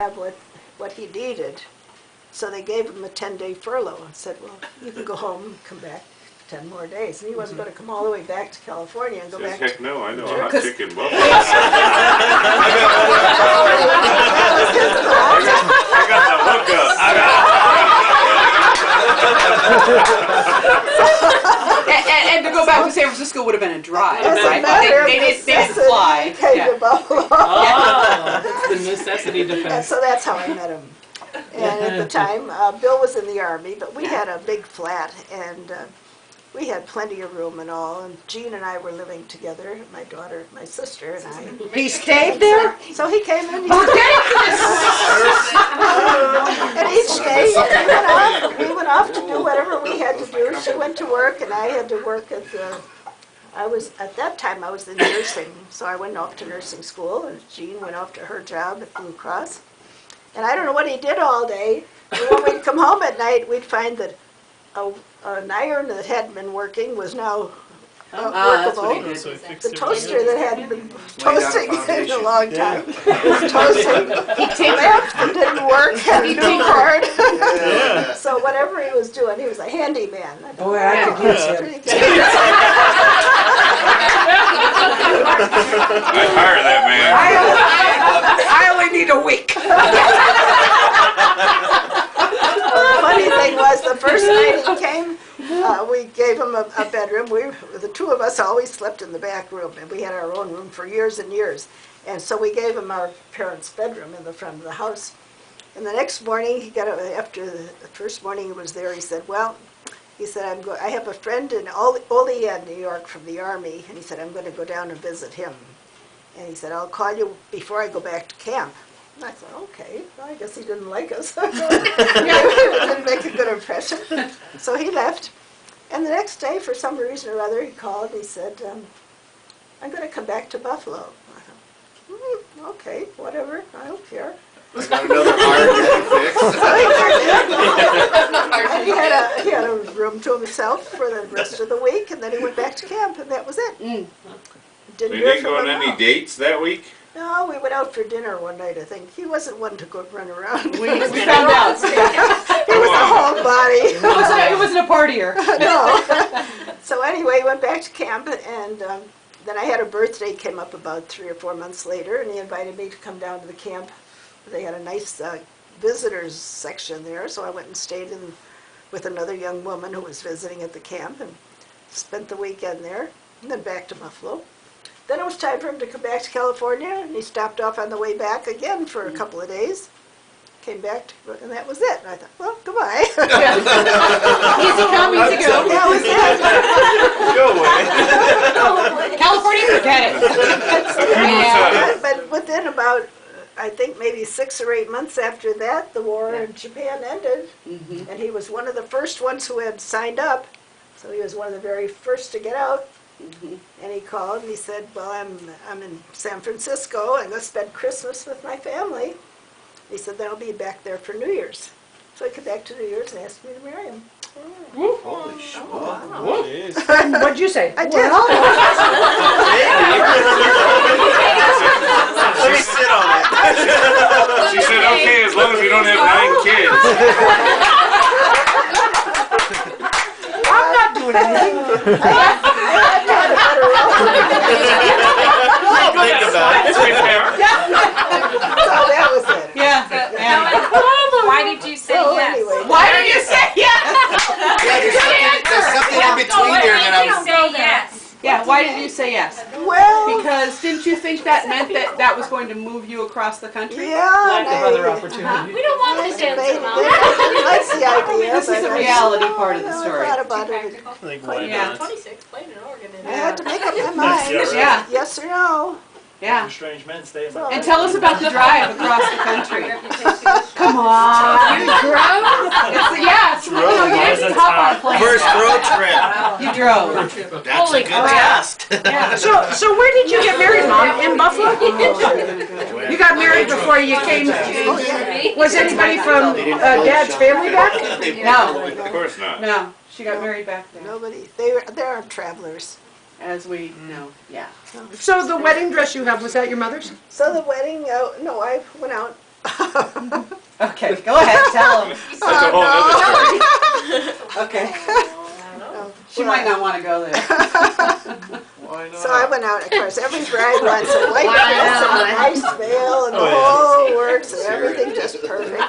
have what he needed. So they gave him a 10-day furlough and said, well, you can go home and come back 10 more days. And he wasn't going to come all the way back to California and go back. Heck no, I know a hot chicken buffalo. I got the hookup. And to go back to San Francisco would have been a drive, right? They didn't fly. Came to Buffalo. Oh, it's the necessity And defense. so that's how I met him. And at the time, Bill was in the Army, but we had a big flat, and we had plenty of room and all. And Jean and I were living together, my daughter, my sister, and I. He stayed there? So he came in. Okay. And each day we went off to do whatever we had to do. She went to work, and I had to work at the. At that time I was in nursing, so I went off to nursing school, and Jean went off to her job at Blue Cross. And I don't know what he did all day. And when we'd come home at night, we'd find that an iron that hadn't been working was now workable. The toaster that hadn't been toasting in a long time was toasting. The lamp that didn't work had a new cord. So whatever he was doing, he was a handyman. Boy, I could use him. I'd hire that man. I only need a week. The funny thing was, the first night he came, we gave him a bedroom. The two of us always slept in the back room, and we had our own room for years and years. And so we gave him our parents' bedroom in the front of the house. And the next morning, he got after the first morning he was there, he said, well, he said, I have a friend in Olean, New York from the Army, and he said, I'm going to go down and visit him. And he said, I'll call you before I go back to camp. And I thought, okay, well, I guess he didn't like us. Didn't make a good impression. So he left. And the next day, for some reason or other, he called and he said, I'm going to come back to Buffalo. I thought, okay, whatever, I don't care. I got another hard He had a room to himself for the rest of the week, and then he went back to camp, and that was it. You didn't go on any dates that week? No, we went out for dinner one night, I think. He wasn't one to go run around. We found out. He was a homebody. It wasn't a partier. No. So anyway, he went back to camp, and then I had a birthday came up about 3 or 4 months later, and he invited me to come down to the camp. They had a nice visitors section there, so I went and stayed with another young woman who was visiting at the camp and spent the weekend there, and then back to Buffalo. Then it was time for him to come back to California, and he stopped off on the way back again for a couple of days. Came back, and that was it. And I thought, well, goodbye. Easy come, easy go. That was it. Go away. California, forget it. But within about, I think maybe 6 or 8 months after that, the war in Japan ended, and he was one of the first ones who had signed up. So he was one of the very first to get out. And he called and he said, well, I'm in San Francisco. I'm going to spend Christmas with my family. He said, then I'll be back there for New Year's. So he came back to New Year's and asked me to marry him. Holy shit. What'd you say? I did. Let me sit on it. She said, okay, as long as we don't have 9 kids. I'm not doing anything. Think about it. So that was it. Yeah. Why did you say So yes? anyway, Why did you say yes? Yeah, there's something in between there that I was... Say yes. Yeah, why did you say yes? well, Because didn't you think that meant that was going to move you across the country? yeah, Lack of other opportunity. We don't want to stand That's so the idea. This is the reality part of the story. I thought about it. Yeah. 26, playing an organ in I had to make up my mind. Yeah. Yes or no. Yeah. Strange men stay in So, And tell us about the drive across the country. Come on. You drove? Yes. You didn't hop on a plane. First road trip. You drove. That's a good test. Yeah. So where did you get married, Mom? In Buffalo? You got married before you came. Was anybody from Dad's family back? No. Of course not. No. She got married back there. nobody, they are travelers. As we know. Yeah. So the wedding dress you have, was that your mother's? So the wedding, no, I went out Okay, go ahead, tell them. That's a whole other story. Okay, Oh, she might not want to go there. Why not? So I went out, of course, every bride wants a white dress and a nice veil and the whole works and everything just perfect.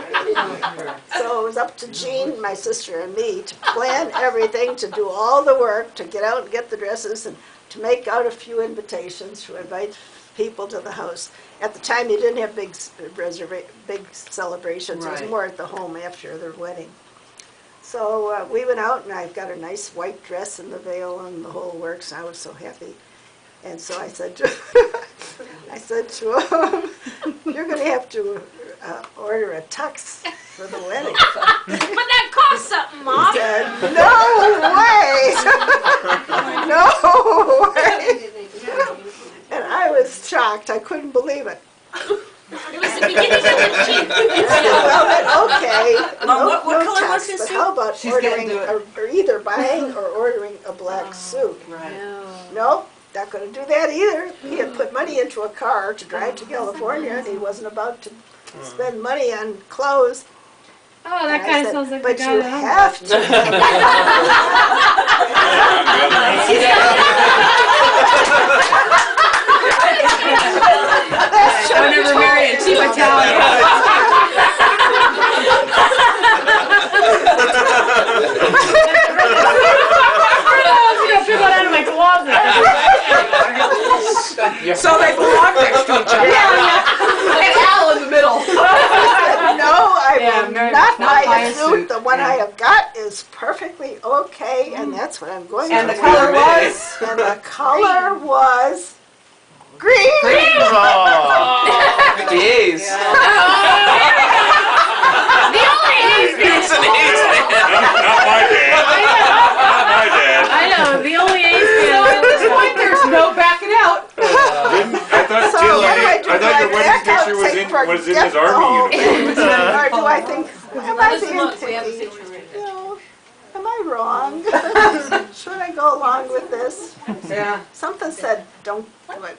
So it was up to Jean, my sister, and me to plan everything, to do all the work, to get out and get the dresses and to make out a few invitations, to invite people to the house. At the time, you didn't have big celebrations. It was Right. more at the home after their wedding. So we went out, and I got a nice white dress and the veil and the whole works, and I was so happy. And so I said to, I said to him, "You're going to have to order a tux for the wedding." But that costs something, Mom. He said, "No way, no way." And I was shocked. I couldn't believe it. It was the beginning of the cheap. Well, then, okay, Mom, no, what no color was tux, his but suit? how about She's getting ordering, to it. or either buying or ordering a black suit? Right. Nope, not going to do that either. He had put money into a car to drive to California, and he wasn't about to spend money on clothes. Oh, that And I kind of said, sounds like "But the guy you that have to." Don't ever marry a cheap Italian. People out of my closet. So they belong next to each other. And Al in the middle. No, I Yeah, will Mary, not not buy a suit. The one Yeah. I have got is perfectly okay, and that's what I'm going And to the wear. color was? And the color was green. Jeez. The only A's It's an easy. Not my dad. Not my dad. I know, the only A's So at this point, there's no backing out. I thought So Jill, what do I do? I Do thought I your wedding back out picture and was say, in his "Forget the army whole uniform. thing," or do I think, am I Those being looks, we have a picky? picture. No. Am I wrong? Should I go along with this? Yeah. Something said, don't do it.